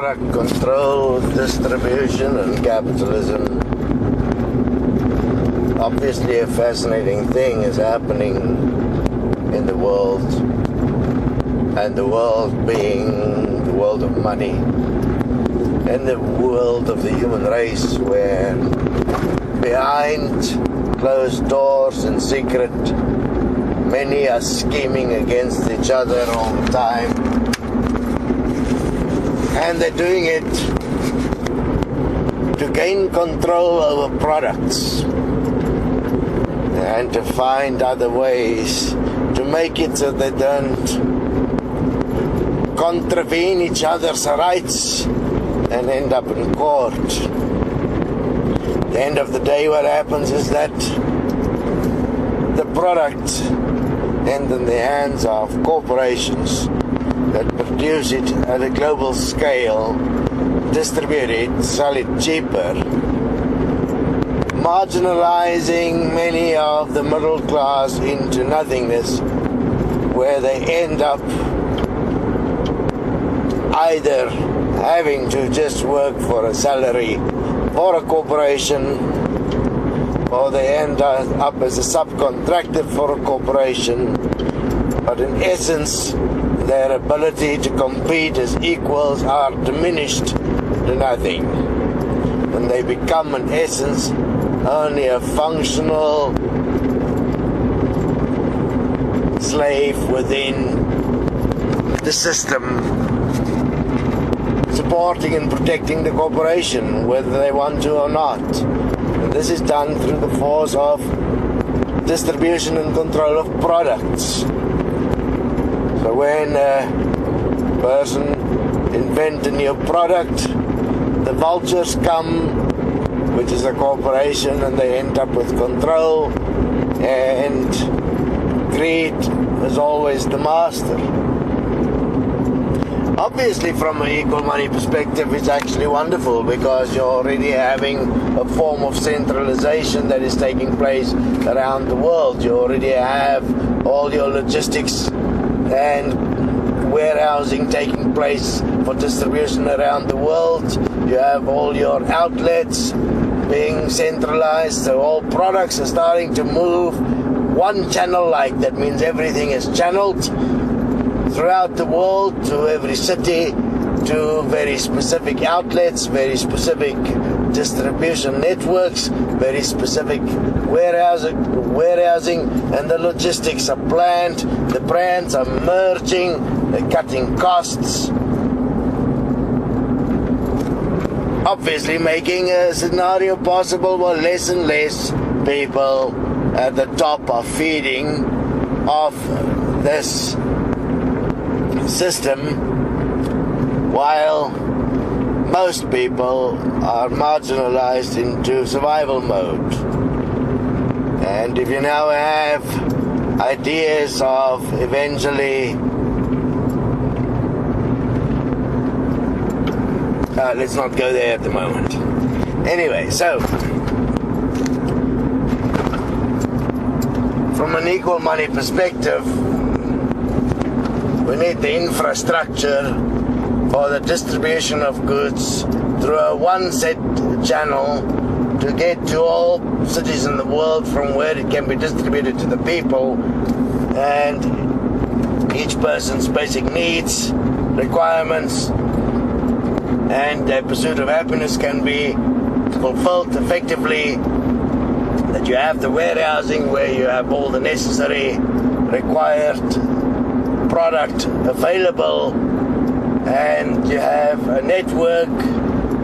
product control, distribution, and capitalism. Obviously, a fascinating thing is happening in the world, and the world being the world of money, and the world of the human race, where behind closed doors in secret, many are scheming against each other all the time, and they're doing it to gain control over products and to find other ways to make it so they don't contravene each other's rights and end up in court. At the end of the day, what happens is that the product ends in the hands of corporations that produce it at a global scale, distribute it, sell it cheaper, marginalizing many of the middle class into nothingness, where they end up either having to just work for a salary for a corporation, or they end up as a subcontractor for a corporation, but in essence their ability to compete as equals are diminished to nothing, and they become in essence only a functional slave within the system, supporting and protecting the corporation, whether they want to or not. And this is done through the force of distribution and control of products. So when a person invents a new product, the vultures come, which is a corporation, and they end up with control, and greed is always the master. Obviously, from an equal money perspective, it's actually wonderful, because you're already having a form of centralization that is taking place around the world. You already have all your logistics and warehousing taking place for distribution around the world. You have all your outlets being centralized, so all products are starting to move one channel like. That means everything is channeled throughout the world, to every city, to very specific outlets, very specific distribution networks, very specific warehousing, and the logistics are planned, the brands are merging, they're cutting costs, obviously making a scenario possible where less and less people at the top are feeding off this system, while most people are marginalized into survival mode. And if you now have ideas of eventually let's not go there at the moment. Anyway, so from an equal money perspective, we need the infrastructure for the distribution of goods through a one set channel to get to all cities in the world, from where it can be distributed to the people, and each person's basic needs, requirements, and their pursuit of happiness can be fulfilled effectively. That you have the warehousing where you have all the necessary required product available, and you have a network,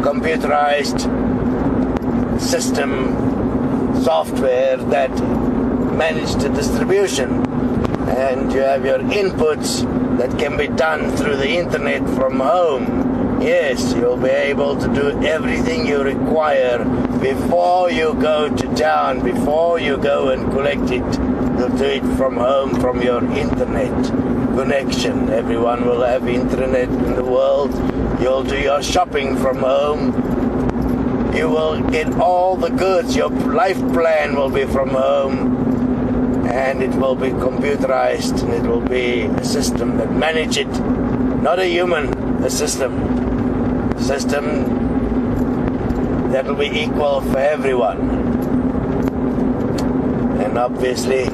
computerized system, software that manage the distribution, and you have your inputs that can be done through the internet from home. Yes, you'll be able to do everything you require before you go to town, before you go and collect it. You'll do it from home, from your internet connection. Everyone will have internet in the world. You'll do your shopping from home. You will get all the goods. Your life plan will be from home, and it will be computerized, and it will be a system that manages it, not a human, a system. system that will be equal for everyone. And obviously,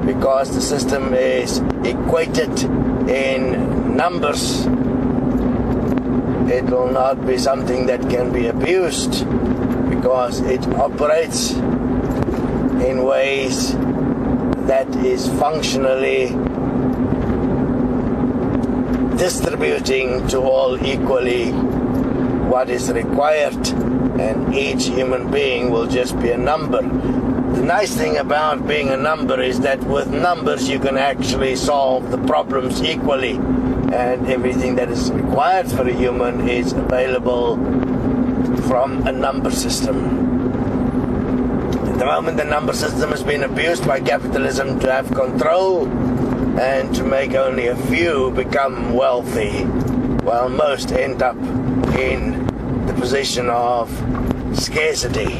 because the system is equated in numbers, it will not be something that can be abused, because it operates in ways that is functionally distributing to all equally what is required, and each human being will just be a number. The nice thing about being a number is that with numbers you can actually solve the problems equally, and everything that is required for a human is available from a number system. At the moment, the number system has been abused by capitalism to have control and to make only a few become wealthy, while most end up in the position of scarcity.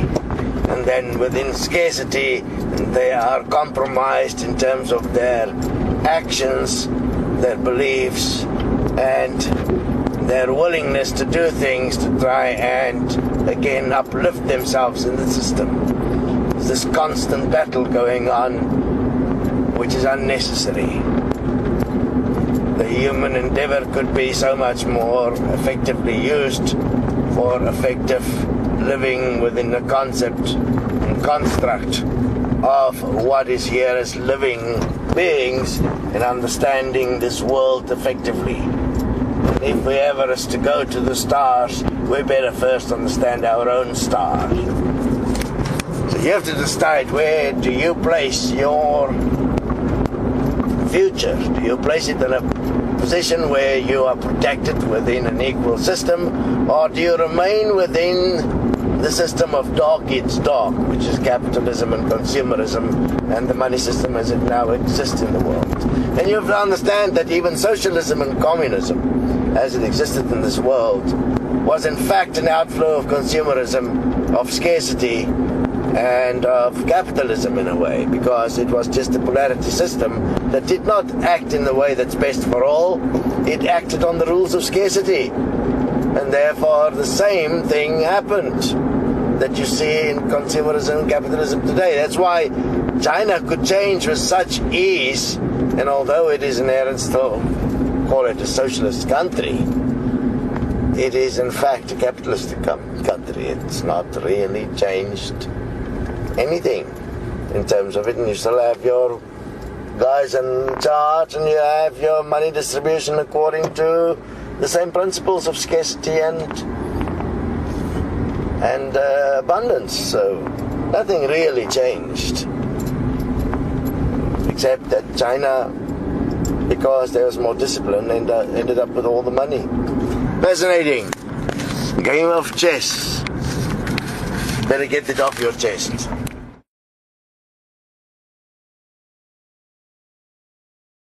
And then within scarcity, they are compromised in terms of their actions, their beliefs, and their willingness to do things to try and again uplift themselves in the system. There's this constant battle going on, which is unnecessary. The human endeavor could be so much more effectively used for effective living within the concept and construct of what is here as living beings and understanding this world effectively. And if we ever is to go to the stars, we better first understand our own star. So you have to decide, where do you place your future? Do you place it in a position where you are protected within an equal system, or do you remain within the system of dog eats dog, which is capitalism and consumerism and the money system as it now exists in the world? And you have to understand that even socialism and communism, as it existed in this world, was in fact an outflow of consumerism, of scarcity, and of capitalism in a way, because it was just a polarity system that did not act in the way that's best for all. It acted on the rules of scarcity, and therefore the same thing happened that you see in consumerism and capitalism today. That's why China could change with such ease, and although it is inherent still call it a socialist country, it is in fact a capitalistic country. It's not really changed anything in terms of it, and you still have your guys in charge, and you have your money distribution according to the same principles of scarcity and abundance. So nothing really changed, except that China, because there was more discipline, ended up with all the money. Fascinating game of chess. Better get it off your chest.